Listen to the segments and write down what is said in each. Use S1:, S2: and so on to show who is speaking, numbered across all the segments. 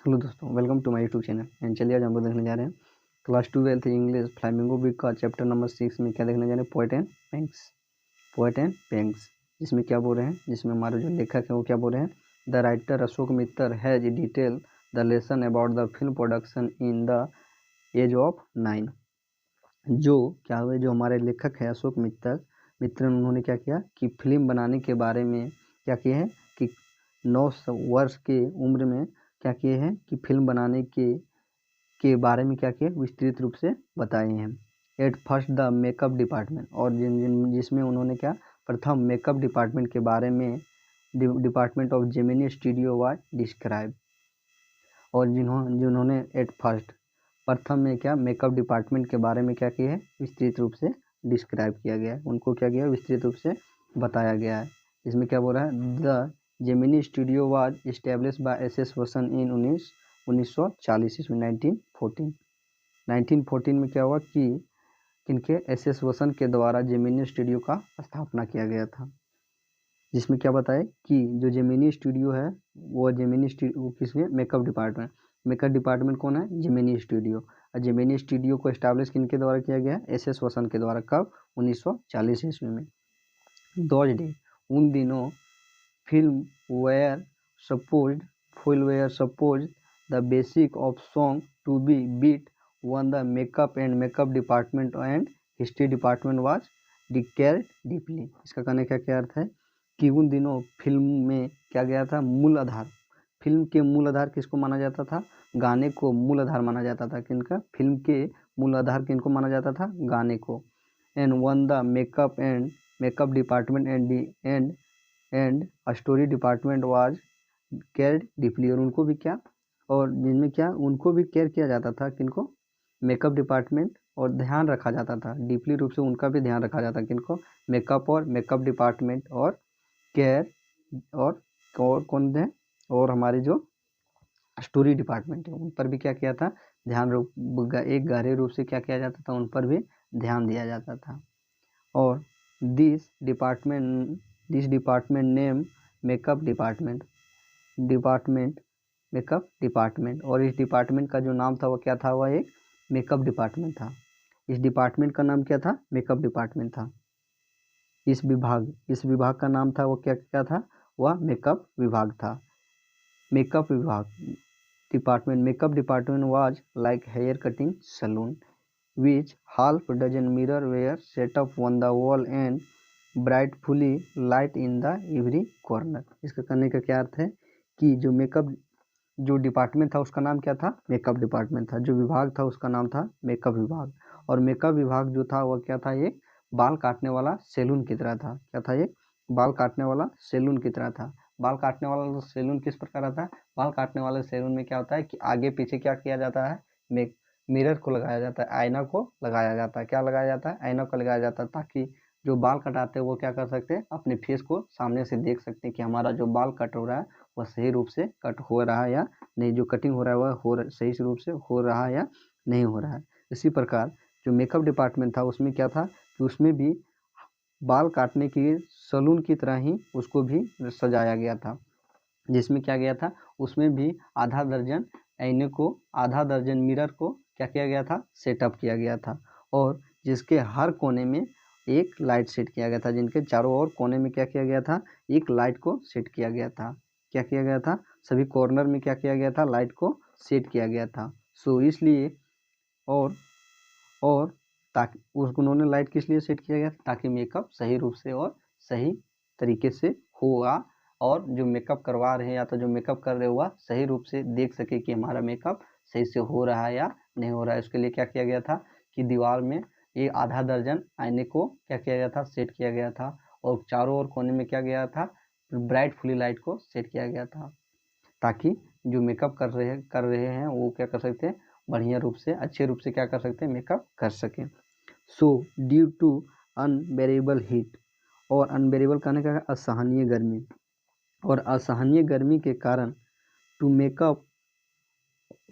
S1: Hello दोस्तों, welcome to my YouTube channel. And चलिए आज हम लोग देखने जा रहे हैं class 12th English Flamingo book का चैप्टर नंबर 6 में क्या देखने जा रहे हैं, poet and pancakes. Poet and pancakes जिसमें क्या बोल रहे हैं, जिसमें हमारे जो लेखक है वो क्या बोल रहे हैं, the writer Ashok Mittar has detail the lesson about the film production in the age of 9। जो क्या हुए, जो हमारे लेखक है अशोक मित्र उन्होंने क्या किया कि फिल्म बनाने के बारे में क्या किए हैं कि 9 वर्ष के उम्र में क्या किए हैं कि फिल्म बनाने के बारे में क्या किए, विस्तृत रूप से बताए हैं। At first the makeup department, और जिसमें उन्होंने क्या प्रथम मेकअप डिपार्टमेंट के बारे में department of Gemini studio was describe. और जिन्होंने एट फर्स्ट प्रथम में क्या मेकअप डिपार्टमेंट के बारे में क्या किया है, विस्तृत रूप से डिस्क्राइब किया गया है, उनको क्या किया विस्तृत रूप से बताया गया है। इसमें क्या बोल रहा है, the Gemini studio was establish by S S वसन इन 1940 इसमें 1914 में क्या हुआ कि किनके एस एस वसन के द्वारा जेमिनी स्टूडियो का स्थापना किया गया था। जिसमें क्या बताए कि जो जेमिनी स्टूडियो है वो जेमिनी स्टूडियो किसने, मेकअप डिपार्टमेंट कौन है, जेमिनी स्टूडियो। और जेमिनी स्टूडियो को एस्टैब्लिश किनके द्वारा किया गया, एस एस वसन के द्वारा। कब, 1940 ईस्वी में। दोज डे, उन दिनों film where suppose the basic of song to be beat one the makeup and makeup department and history department was decayed deeply. इसका कहने का क्या अर्थ है कि उन दिनों फिल्म में क्या गया था, मूल आधार, फिल्म के मूल आधार किसको माना जाता था, गाने को मूल आधार माना जाता था। किनका, फिल्म के मूल आधार किनको माना जाता था, गाने को। And one the makeup department and story department was cared deeply, और उनको भी क्या, और जिनमें क्या उनको भी केयर किया जाता था, किनको, मेकअप डिपार्टमेंट, और ध्यान रखा जाता था डीपली रूप से, उनका भी ध्यान रखा जाता किनको, मेकअप और मेकअप डिपार्टमेंट, और केयर, और कौन है, और हमारी जो स्टोरी डिपार्टमेंट है उन पर भी क्या किया था, ध्यान रूप, एक गहरे रूप से क्या किया जाता था, उन पर भी ध्यान दिया जाता था। और this department name makeup department, और इस डिपार्टमेंट का जो नाम था वो क्या था, वह एक मेकअप डिपार्टमेंट था। इस डिपार्टमेंट का नाम क्या था, मेकअप डिपार्टमेंट था। इस विभाग का नाम था वो क्या था, वह मेकअप विभाग था। Makeup department was like hair cutting saloon which half dozen mirror were set up on the wall and brightfully light in the every corner। इसका करने का क्या अर्थ है कि जो डिपार्टमेंट था उसका नाम क्या था, मेकअप डिपार्टमेंट था। जो विभाग था उसका नाम था मेकअप विभाग। और मेकअप विभाग जो था वह क्या था, एक बाल काटने वाला सैलून की तरह था। क्या था, एक बाल काटने वाला सैलून की तरह था। बाल काटने वाला सैलून किस प्रकार आता है, बाल काटने वाले सैलून में क्या होता है कि आगे पीछे क्या किया जाता है, मिरर को लगाया जाता है, आईना को लगाया जाता है। क्या लगाया जाता है, आईना को लगाया जाता है, ताकि जो बाल कटाते हैं वो क्या कर सकते हैं, अपने फेस को सामने से देख सकते हैं कि हमारा जो बाल कट हो रहा है वह सही रूप से कट हो रहा है या नहीं, जो कटिंग हो रहा है वह सही रूप से हो रहा है या नहीं हो रहा है। इसी प्रकार जो मेकअप डिपार्टमेंट था उसमें क्या था कि उसमें भी बाल काटने की सैलून की तरह ही उसको भी सजाया गया था। जिसमें क्या गया था, उसमें भी आधा दर्जन आईने को, आधा दर्जन मिरर को क्या किया गया था, सेटअप किया गया था। और जिसके हर कोने में एक लाइट सेट किया गया था, जिनके चारों ओर कोने में क्या किया गया था, एक लाइट को सेट किया गया था। क्या किया गया था, सभी कॉर्नर में क्या किया गया था, लाइट को सेट किया गया था। सो इसलिए और ताकि उन्होंने लाइट किस लिए सेट किया गया, ताकि मेकअप सही रूप से और सही तरीके से होगा, और जो मेकअप करवा रहे हैं या तो जो मेकअप कर रहे हुआ सही रूप से देख सके कि हमारा मेकअप सही से हो रहा है या नहीं हो रहा है। उसके लिए क्या किया गया था कि दीवार में ये आधा दर्जन आईने को क्या किया गया था, सेट किया गया था। और चारों ओर कोने में क्या गया था, ब्राइट फुली लाइट को सेट किया गया था, ताकि जो मेकअप कर रहे हैं वो क्या कर सकते हैं, बढ़िया रूप से, अच्छे रूप से क्या कर सकते हैं, मेकअप कर सकें। So due to unbearable heat, और अनबेरेबल कहने का असहनीय गर्मी, और असहनीय गर्मी के कारण to makeup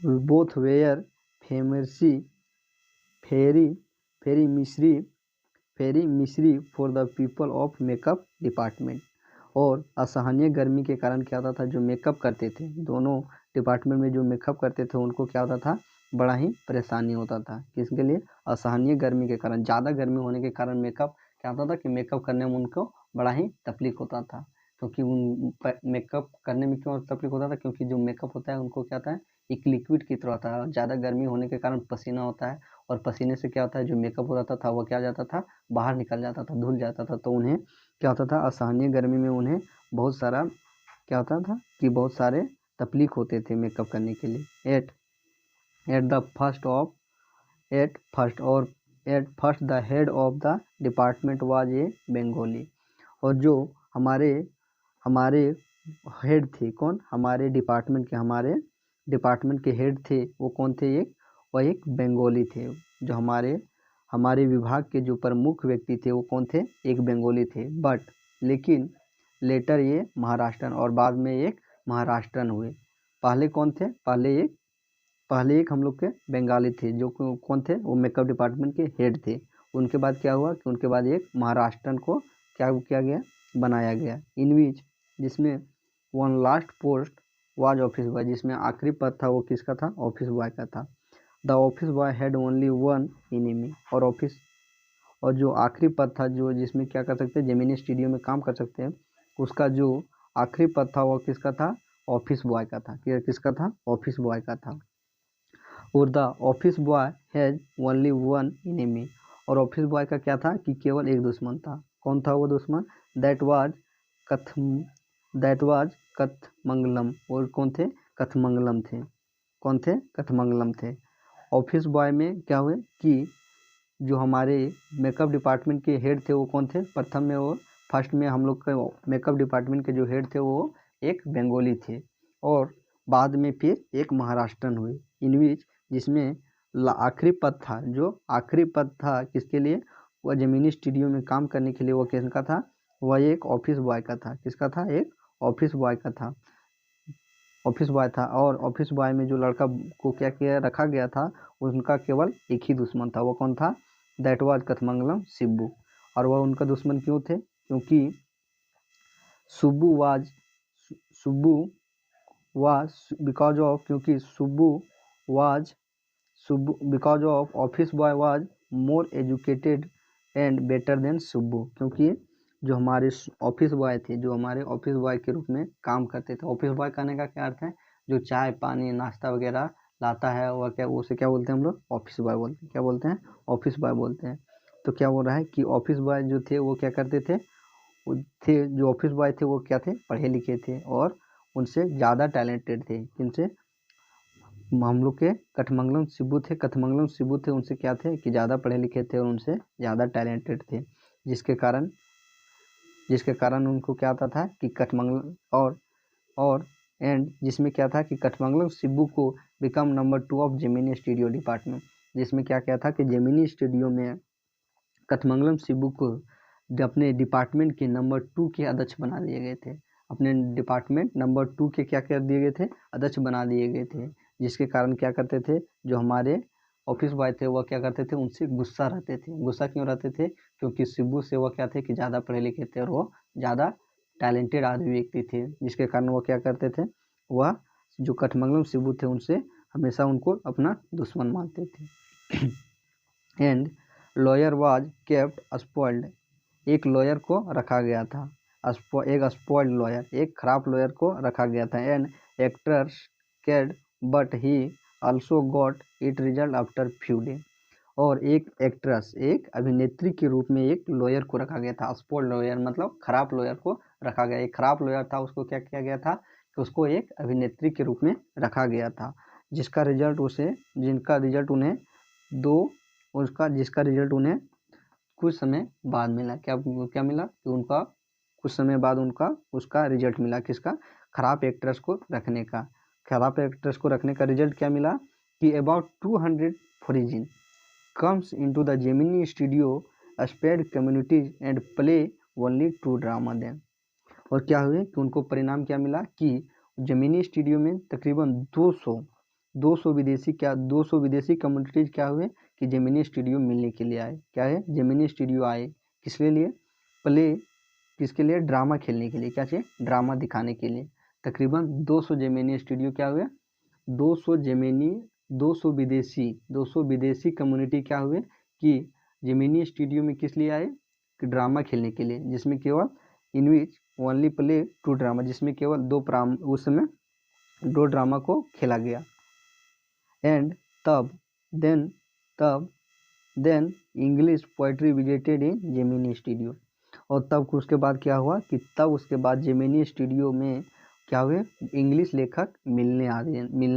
S1: both were fiery misery for the people of makeup department, और असहनीय गर्मी के कारण क्या होता था, जो मेकअप करते थे दोनों डिपार्टमेंट में जो मेकअप करते थे उनको क्या होता था, बड़ा ही परेशानी होता था। किसके लिए? असहनीय गर्मी के कारण, ज़्यादा गर्मी होने के कारण मेकअप क्या होता था कि मेकअप करने में उनको बड़ा ही तकलीफ होता था। क्योंकि उन मेकअप करने में क्यों तकलीफ होता था? क्योंकि जो मेकअप होता है उनको क्या होता है, एक लिक्विड की तरह होता है। ज़्यादा गर्मी होने के कारण पसीना होता है और पसीने से क्या होता है, जो मेकअप हो रहा था वो क्या जाता था, बाहर निकल जाता था, धुल जाता था। तो उन्हें क्या होता था, असहनीय गर्मी में उन्हें बहुत सारा क्या होता था कि बहुत सारे तकलीफ होते थे मेकअप करने के लिए। At first the head of the department was a Bengali. और जो हमारे हमारे हेड थे, कौन? हमारे डिपार्टमेंट के हेड थे वो कौन थे? वह एक बंगाली थे। जो हमारे विभाग के जो प्रमुख व्यक्ति थे वो कौन थे? एक बंगाली थे। बट लेकिन लेटर ये महाराष्ट्रन, और बाद में एक महाराष्ट्रन हुए। पहले कौन थे? पहले एक हम लोग के बंगाली थे जो कौन थे? वो मेकअप डिपार्टमेंट के हेड थे। उनके बाद क्या हुआ कि उनके बाद एक महाराष्ट्रन को क्या किया गया, बनाया गया। इन विच, जिसमें one last post was office boy, जिसमें आखिरी पद था वो किसका था? ऑफिस बॉय का था। The office boy had only one enemy, और जो आखिरी पद था, जो जिसमें क्या कर सकते हैं, जेमिनी स्टूडियो में काम कर सकते हैं, उसका जो आखिरी पद था वो किसका था? ऑफिस बॉय का था। किसका था? ऑफिस बॉय का था। और the office boy has only one enemy, और ऑफिस बॉय का क्या था कि केवल एक दुश्मन था। कौन था वो दुश्मन? That was Kathamangalam. और कौन थे? कथमंगलम थे। कौन थे? कथमंगलम थे। ऑफिस बॉय में क्या हुए कि जो हमारे मेकअप डिपार्टमेंट के हेड थे वो कौन थे? फर्स्ट में हम लोग के मेकअप डिपार्टमेंट के जो हेड थे वो एक बंगाली थे, और बाद में फिर एक महाराष्ट्रन हुए। इन विच, जिसमें आखिरी पद था, जो आखिरी पद था किसके लिए? वह जेमिनी स्टूडियो में काम करने के लिए वो किसका था? वह एक ऑफिस बॉय का था। किसका था? एक ऑफिस बॉय का था। ऑफिस बॉय था, और ऑफिस बॉय में जो लड़का को क्या किया रखा गया था, उनका केवल एक ही दुश्मन था। वो कौन था? That was Kathamangalam Sibbu. और वह उनका दुश्मन क्यों थे? क्योंकि Subbu was Subbu was because of क्योंकि Subbu because of office boy was more educated and better than Subbu. क्योंकि जो हमारे ऑफिस बॉय थे, जो हमारे ऑफिस बॉय के रूप में काम करते थे, ऑफिस बॉय कहने का क्या अर्थ है? जो चाय पानी नाश्ता वगैरह लाता है वह क्या, उसे क्या बोलते हैं हम लोग? ऑफिस बॉय बोलते हैं। क्या बोलते हैं? ऑफिस बॉय बोलते हैं। तो क्या हो रहा है कि ऑफिस बॉय जो थे वो क्या करते थे? जो ऑफिस बॉय थे वो क्या थे? पढ़े लिखे थे और उनसे ज़्यादा टैलेंटेड थे। किनसे? हम लोग के कठमंगलम सिब्बू थे। कठमंगलम सिब्बू थे, उनसे क्या थे कि ज़्यादा पढ़े लिखे थे और उनसे ज़्यादा टैलेंटेड थे, जिसके कारण उनको क्या आता था कि कठमंगलम और एंड जिसमें क्या था कि कठमंगलम सिब्बू को become number 2 of Gemini studio department, जिसमें क्या था कि जेमिनी स्टूडियो में कठमंगलम सिब्बू को अपने डिपार्टमेंट के नंबर 2 के अध्यक्ष बना दिए गए थे। अपने डिपार्टमेंट नंबर 2 के क्या कर दिए गए थे? अध्यक्ष बना दिए गए थे, जिसके कारण क्या करते थे, जो हमारे ऑफिस बॉय थे वह क्या करते थे? उनसे गुस्सा रहते थे। गुस्सा क्यों रहते थे? क्योंकि सिब्बू से वह क्या थे कि ज़्यादा पढ़े लिखे थे और वो ज़्यादा टैलेंटेड आदमी व्यक्ति थे, जिसके कारण वो क्या करते थे? वह जो कठमंगलम सिब्बू थे उनसे हमेशा उनको अपना दुश्मन मानते थे। And lawyer was kept spoiled, एक लॉयर को रखा गया था। एक स्पॉइल्ड लॉयर, एक खराब लॉयर को रखा गया था। And actors केड but he also got it result after few day, और एक एक्ट्रेस, एक अभिनेत्री के रूप में एक लॉयर को रखा गया था। स्पॉइल्ड लॉयर मतलब खराब लॉयर को रखा गया। एक खराब लॉयर था, उसको क्या किया गया था कि उसको एक अभिनेत्री के रूप में रखा गया था, जिसका रिजल्ट उन्हें कुछ समय बाद मिला। क्या मिला कि उनका कुछ समय बाद उसका रिजल्ट मिला। किसका? खराब एक्ट्रेस को रखने का। खराब एक्ट्रेस को रखने का रिजल्ट क्या मिला कि about 200 फॉरिजिन comes into the Gemini studio, spread communities and play only 2 drama then। और क्या हुए कि उनको परिणाम क्या मिला कि जेमिनी स्टूडियो में तकरीबन 200 विदेशी कम्युनिटीज क्या हुए कि जेमिनी स्टूडियो मिलने के लिए आए। क्या है? जेमिनी स्टूडियो आए। किसके लिए? प्ले किसके लिए? ड्रामा खेलने के लिए। क्या चाहिए? ड्रामा दिखाने के लिए। तकरीबन 200 जेमिनी स्टूडियो क्या हुए? 200 जेमिनी 200 विदेशी कम्युनिटी क्या हुए कि जेमिनी स्टूडियो में किस लिए आए? कि ड्रामा खेलने के लिए, जिसमें केवल इन विच ओनली प्ले 2 ड्रामा, जिसमें केवल उस समय 2 ड्रामा को खेला गया। एंड तब then English poetry visited in Gemini studio. और तब उसके बाद क्या हुआ कि तब उसके बाद जेमिनी स्टूडियो में क्या हुए? इंग्लिश लेखक मिलने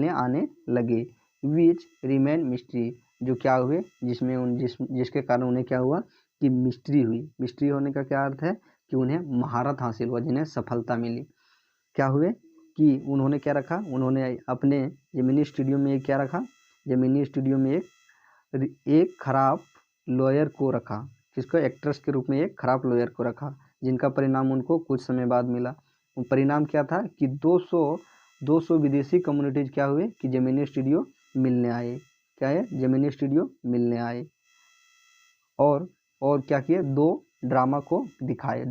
S1: आने लगे। विच रिमेन मिस्ट्री, जो क्या हुए? जिसके कारण उन्हें क्या हुआ कि मिस्ट्री हुई। मिस्ट्री होने का क्या अर्थ है? कि उन्हें महारत हासिल हुआ, जिन्हें सफलता मिली। क्या हुए कि उन्होंने क्या रखा? उन्होंने अपने जेमिनी स्टूडियो में क्या रखा? जेमिनी स्टूडियो में एक खराब लॉयर को रखा। किसको? एक्ट्रेस के रूप में एक खराब लॉयर को रखा, जिनका परिणाम उनको कुछ समय बाद मिला। परिणाम क्या था कि 200 विदेशी कम्युनिटीज क्या हुए कि जेमिनी स्टूडियो मिलने आए। क्या है? जेमिनी स्टूडियो मिलने आए और क्या किए? 2 ड्रामा को दिखाए,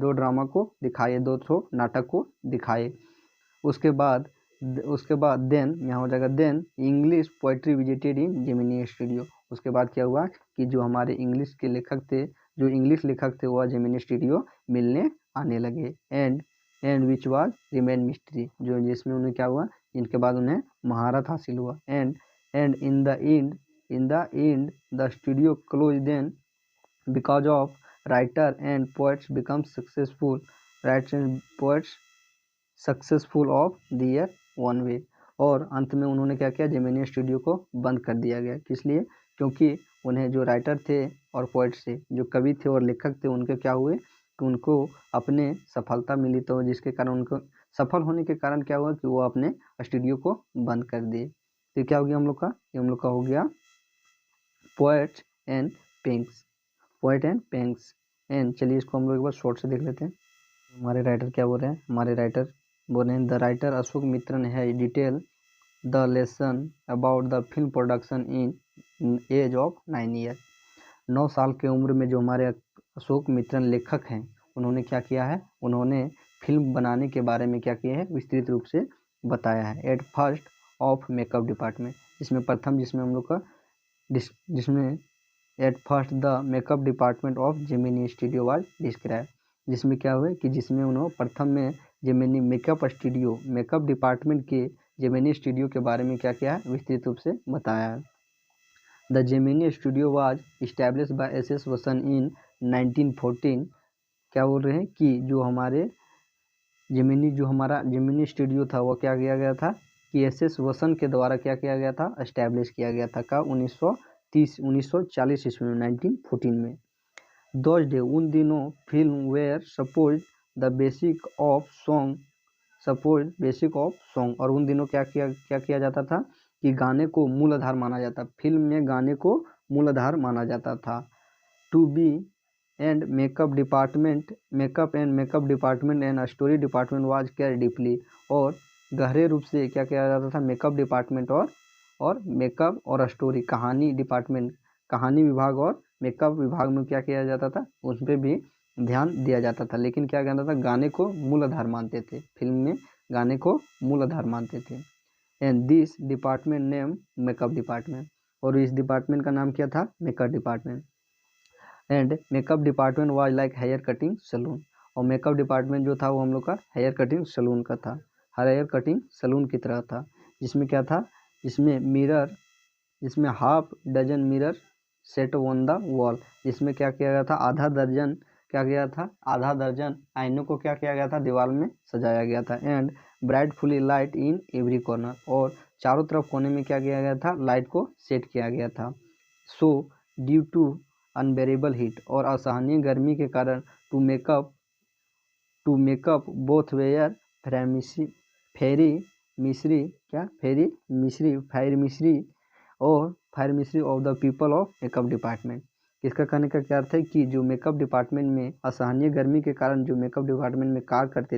S1: 200 नाटक को दिखाए। उसके बाद देन यहाँ हो जाएगा then English poetry visited in Gemini studio. उसके बाद क्या हुआ कि जो हमारे इंग्लिश लेखक थे वह जेमिनी स्टूडियो मिलने आने लगे। And which was remain mystery, जो जिसमें उन्हें क्या हुआ? इनके बाद उन्हें महारत हासिल हुआ। And in the end the studio close then because of writer and poets become successful of the year one way. और अंत में उन्होंने क्या किया? जेमिनी स्टूडियो को बंद कर दिया गया। किस लिए? क्योंकि उन्हें जो राइटर थे और पोएट्स थे, जो कवि थे और लेखक थे, उनके क्या हुए कि उनको अपने सफलता मिली, तो जिसके कारण उनको सफल होने के कारण क्या हुआ कि वो अपने स्टूडियो को बंद कर दिए। तो क्या हो गया हम लोग का? ये हम लोग का हो गया पोएट एंड पेंग्स। एंड चलिए इसको हम लोग एक बार शॉर्ट से देख लेते हैं। हमारे राइटर क्या बोल रहे हैं? हमारे राइटर बोल रहे हैं, द राइटर अशोक मित्रन है detail the lesson about the film production in age of 9 year. 9 साल की उम्र में जो हमारे अशोक मित्रन लेखक हैं, उन्होंने क्या किया है? उन्होंने फिल्म बनाने के बारे में क्या किया है? विस्तृत रूप से बताया है। At first of makeup department, जिसमें हम लोग का जिसमें at first the makeup department of Gemini studio was describe, जिसमें क्या हुआ कि जिसमें उन्होंने प्रथम में जेमिनी मेकअप डिपार्टमेंट के जेमिनी स्टूडियो के बारे में क्या किया है? विस्तृत रूप से बताया है। The Gemini studio was establish by S S. Vasan in 1914। क्या बोल रहे हैं कि जो हमारा जेमिनी स्टूडियो था वो क्या किया गया था कि एस.एस. वसन के द्वारा क्या किया गया था? एस्टैब्लिश किया गया था। का 1940 ईस्वी में, 1914 में। दोज डे, उन दिनों film where suppose the basic of song और उन दिनों क्या किया जाता था कि गाने को मूलाधार माना जाता, फिल्म में गाने को मूलाधार माना जाता था। To be and makeup department and story department was care deeply, और गहरे रूप से क्या किया जाता था? मेकअप डिपार्टमेंट और मेकअप और स्टोरी, कहानी विभाग और मेकअप विभाग में क्या किया जाता था? उस पर भी ध्यान दिया जाता था। लेकिन क्या कहता था? गाने को मूलाधार मानते थे, फिल्म में गाने को मूलाधार मानते थे। And this department name makeup department, और इस डिपार्टमेंट का नाम क्या था? Makeup department. And makeup department was like hair cutting saloon, और मेकअप डिपार्टमेंट जो था वो हम लोग का हेयर कटिंग सैलून का था, हेयर कटिंग सैलून की तरह था। जिसमें क्या था? जिसमें half dozen mirror set on the wall, जिसमें क्या किया गया था? आधा दर्जन आईनों को क्या किया गया था? दीवार में सजाया गया था। And brightfully light in every corner, और चारों तरफ कोने में क्या किया गया था? लाइट को सेट किया गया था। So due to unbearable heat, और असहनीय गर्मी के कारण to makeup both were fire mystery of the people of makeup department. इसका कहने का क्या अर्थ है कि जो मेकअप डिपार्टमेंट में असहनीय गर्मी के कारण जो मेकअप डिपार्टमेंट में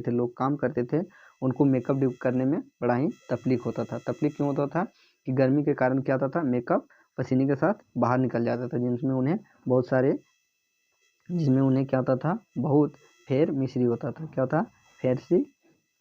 S1: लोग काम करते थे, उनको मेकअप करने में बड़ा ही तकलीफ होता था। तकलीफ क्यों होता था? कि गर्मी के कारण क्या होता था? मेकअप पसीने के साथ बाहर निकल जाता था, जिसमें उन्हें क्या होता था? बहुत फेर मिश्री होता था। क्या था?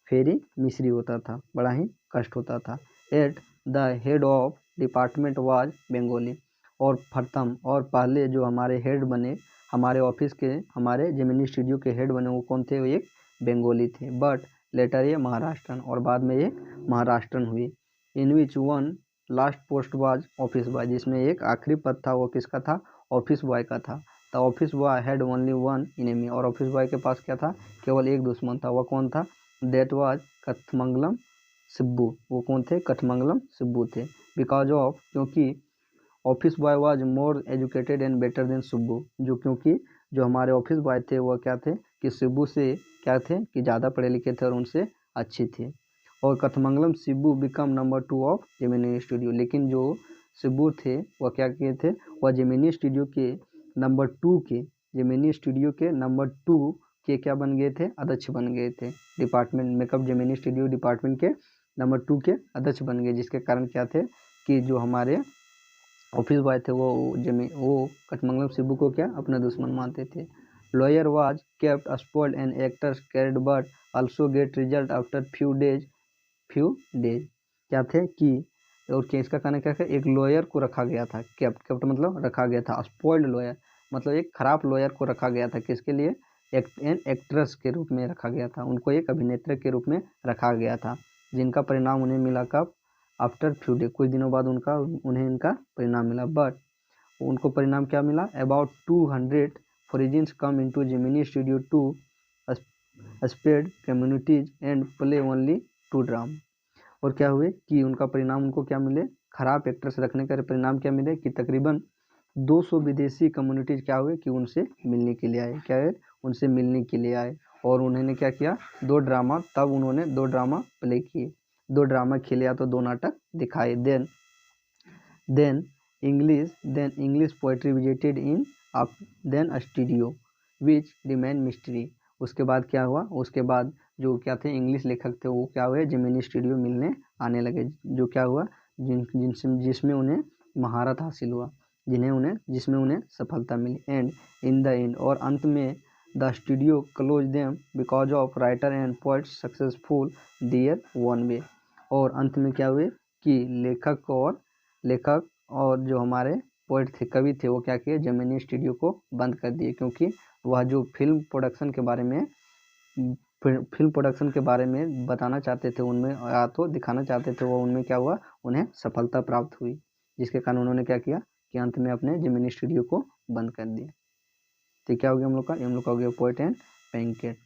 S1: फेरी मिश्री होता था, बड़ा ही कष्ट होता था। At the head of department was Bengali, और प्रथम और पहले जो हमारे हेड बने, हमारे ऑफिस के, हमारे जेमिनी स्टूडियो के हेड बने, वो कौन थे? वो एक बंगाली थे। बट लेटर ये महाराष्ट्रन, और बाद में ये महाराष्ट्रन हुई। In which one last post was office boy, जिसमें एक आखिरी पद था वो किसका था? ऑफिस बॉय का था। The office boy had only one enemy, और ऑफिस बॉय के पास क्या था? केवल एक दुश्मन था। वह कौन था? दैट वाज कथमंगलम सिब्बू, वो कौन थे? कठमंगलम सिब्बू थे। बिकॉज ऑफ, क्योंकि office boy was more educated and better then Sibbu, क्योंकि जो हमारे ऑफिस बॉय थे वो क्या थे? कि सिब्बू से क्या थे? कि ज़्यादा पढ़े लिखे थे और उनसे अच्छे थे। और Kathamangalam Sibbu become number 2 of Gemini Studio, लेकिन जो सिब्बू थे वह क्या किए थे? वह जेमिनी स्टूडियो के नंबर 2 के, जेमिनी स्टूडियो के नंबर 2 के क्या बन गए थे? अध्यक्ष बन गए थे। Department makeup Gemini studio department के नंबर 2 के अध्यक्ष बन गए, जिसके कारण क्या थे? कि जो हमारे ऑफिस बॉय थे वो कठमंगलम सिब्बू को क्या? अपना दुश्मन मानते थे। Lawyer was kept spoiled and actors carried but also get result after few days. क्या थे? कि और क्या इसका कहना क्या है? एक लॉयर को रखा गया था। केप्ट मतलब रखा गया था। स्पॉइल्ड लॉयर मतलब एक खराब लॉयर को रखा गया था। किसके लिए? एक्ट्रेस के रूप में रखा गया था। उनको एक अभिनेत्री के रूप में रखा गया था, जिनका परिणाम उन्हें मिला कब? आफ्टर फ्यू डे, कुछ दिनों बाद उन्हें इनका परिणाम मिला। बट उनको परिणाम क्या मिला? About 200 foreigners come into Gemini studio to spread communities and play only 2 drama. और क्या हुए कि उनका परिणाम उनको क्या मिले? खराब एक्ट्रेस रखने का परिणाम क्या मिले? कि तकरीबन 200 विदेशी कम्युनिटीज क्या हुए? कि उनसे मिलने के लिए आए। क्या है? उनसे मिलने के लिए आए। और उन्होंने क्या किया? 2 ड्रामा, तब उन्होंने 2 ड्रामा प्ले किए, 2 ड्रामा खेले या तो 2 नाटक दिखाए। Then English poetry visited in then studio which remain mystery. उसके बाद क्या हुआ? उसके बाद जो क्या थे? इंग्लिश लेखक थे, वो क्या हुए? जेमिनी स्टूडियो मिलने आने लगे। जो क्या हुआ? जिसमें उन्हें महारत हासिल हुआ, जिसमें उन्हें सफलता मिली। एंड इन द एंड, और अंत में, the studio close them because of writer and poet successful their one way. और अंत में क्या हुए? कि लेखक और जो हमारे पोइट थे, कवि थे, वो क्या किए? जेमिनी स्टूडियो को बंद कर दिए, क्योंकि वह जो फिल्म प्रोडक्शन के बारे में बताना चाहते थे, उनमें या तो दिखाना चाहते थे, वो उनमें क्या हुआ? उन्हें सफलता प्राप्त हुई, जिसके कारण उन्होंने क्या किया? कि अंत में अपने जेमिनी स्टूडियो को बंद कर दिया। तो क्या हो गया हम लोग का? हो गया पोएट एंड पैंकेट।